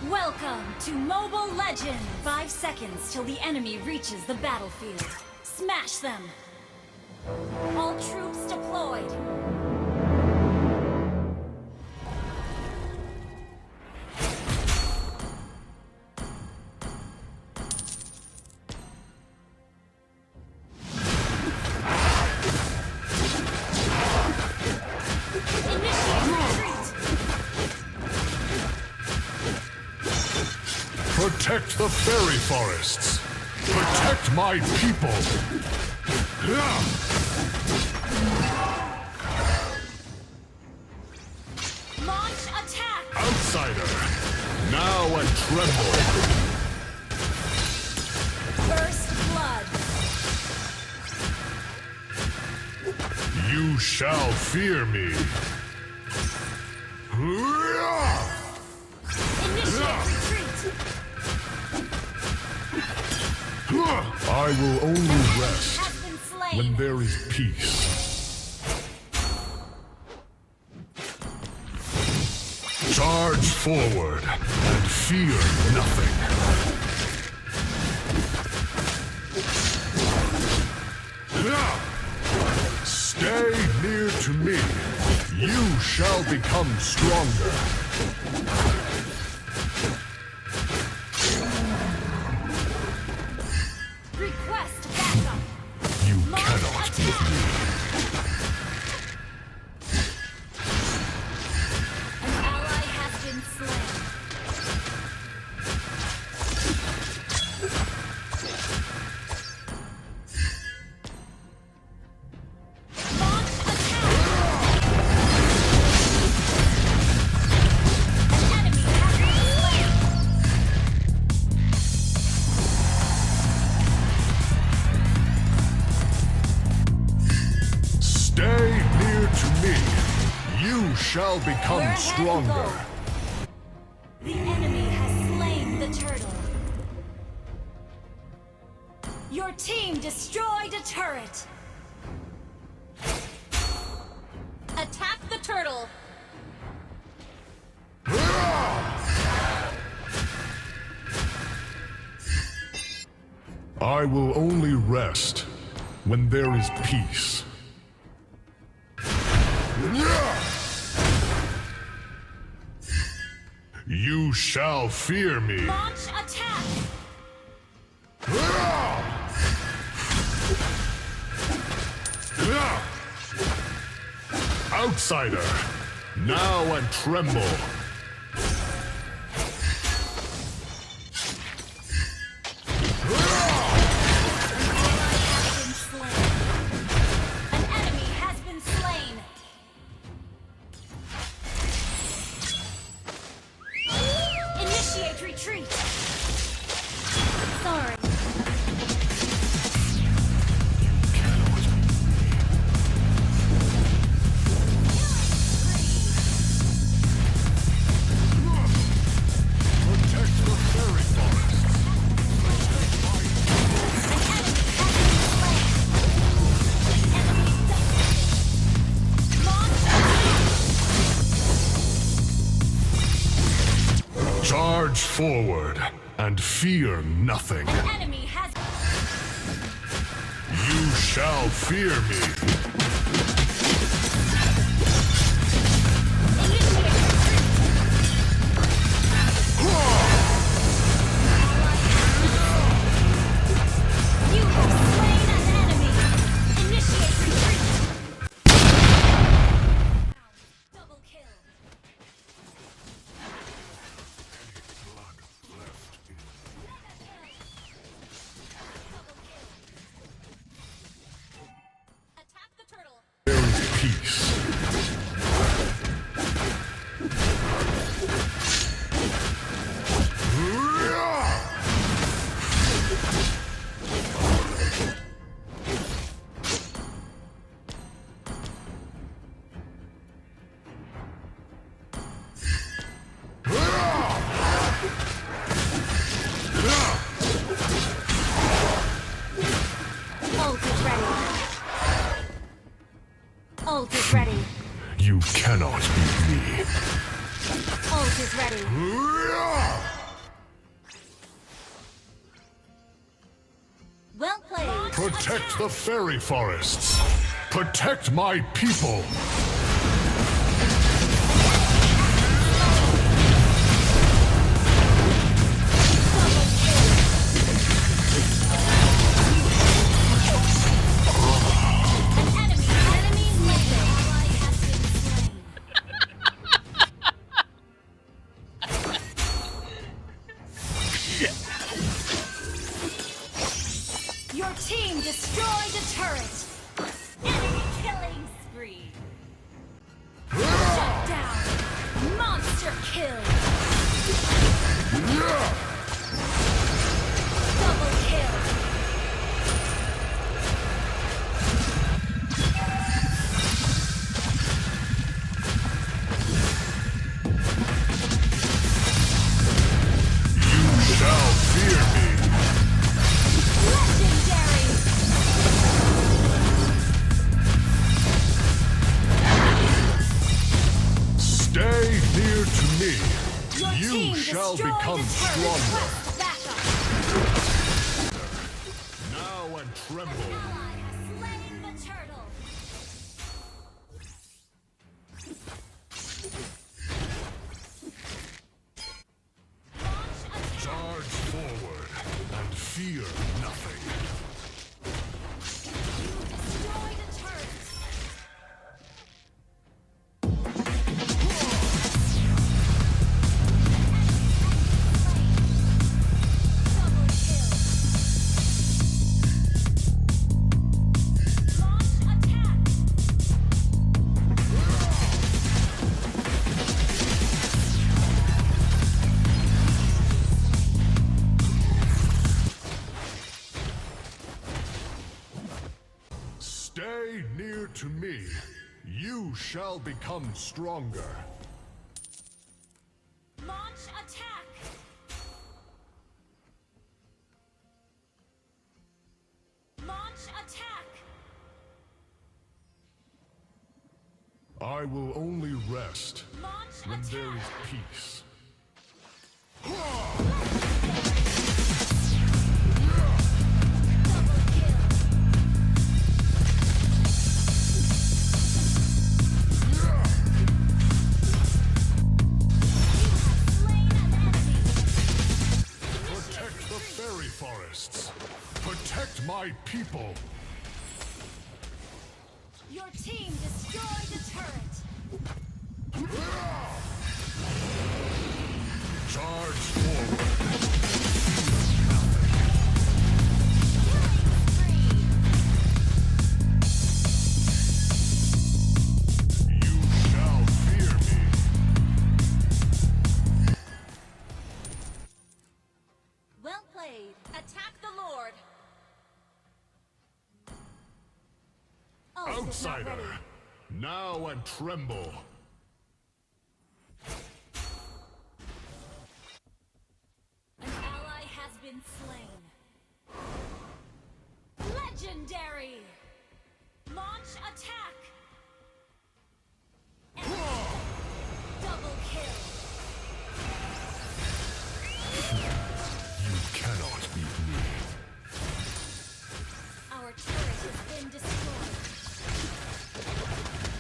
Welcome to Mobile Legends! 5 seconds till the enemy reaches the battlefield. Smash them! All troops deployed! Protect the fairy forests! Protect my people! Launch attack! Outsider! Now and tremble! First blood! You shall fear me! Initiate retreat! I will only rest Has been slain! when there is peace. Charge forward and fear nothing. Stay near to me. You shall become stronger. Request backup! You cannot beat me. An ally has been slain. Launch attack! An enemy has been slain. Stay near to me. You shall become Where have you stronger. gone? The enemy has slain the turtle. Your team destroyed a turret. Attack the turtle. I will only rest when there is peace. You shall fear me. Launch attack. Outsider, now and tremble. An enemy has been slain. Initiate retreat. Sorry. Protect the fairy forest. Charge forward and fear nothing. Enemy has You shall fear me. You have slain an enemy. Initiate retreat. Double kill. Attack the turtle. There is peace. Ult is ready. Ult is ready. You cannot beat me. Ult is ready. Protect the fairy forests. Protect my people. Your team destroyed a turret! Enemy killing spree! Shut down! Monster kill! Double kill! You shall fear me. Legendary! Stay near to me. Your You team shall destroyed become a turret. stronger. Request backup. Now and tremble. Ally has slain the turtle. Launch attack. Charge forward and fear nothing. Destroy the turret. Double kill. Launch attack. Stay near to me. You shall become stronger. Launch attack. Launch attack. I will only rest Launch when attack. there is peace. Double kill. You have slain an enemy. Protect the fairy forests. Protect my people. Your team destroyed a turret. Charge forward. You shall fear me. Well played. Attack the Lord. Oh, it's not Outsider, ready. now and tremble. An ally has been slain. Legendary! Launch attack! Double kill! You cannot beat me. Our turret has been destroyed.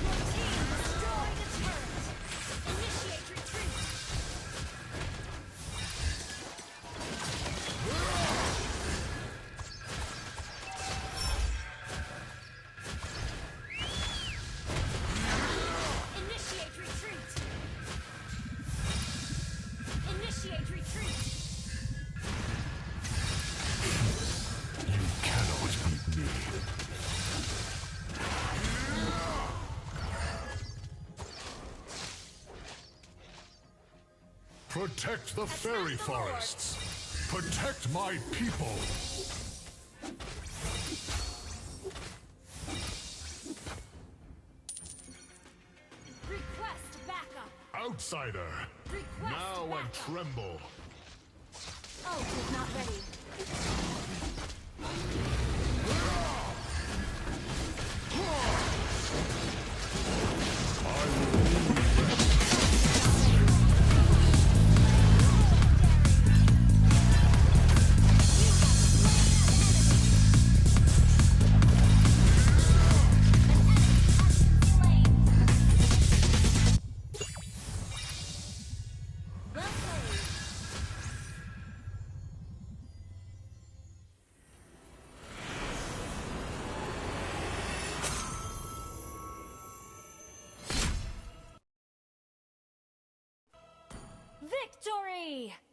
Your team destroyed a turret. Initiate retreat. Initiate retreat. Initiate retreat. You cannot beat me. Protect the fairy the Lord. forests. Protect my people. Request backup. Outsider, Request now and backup. tremble. Oh, is not ready. I will only rest. Victory!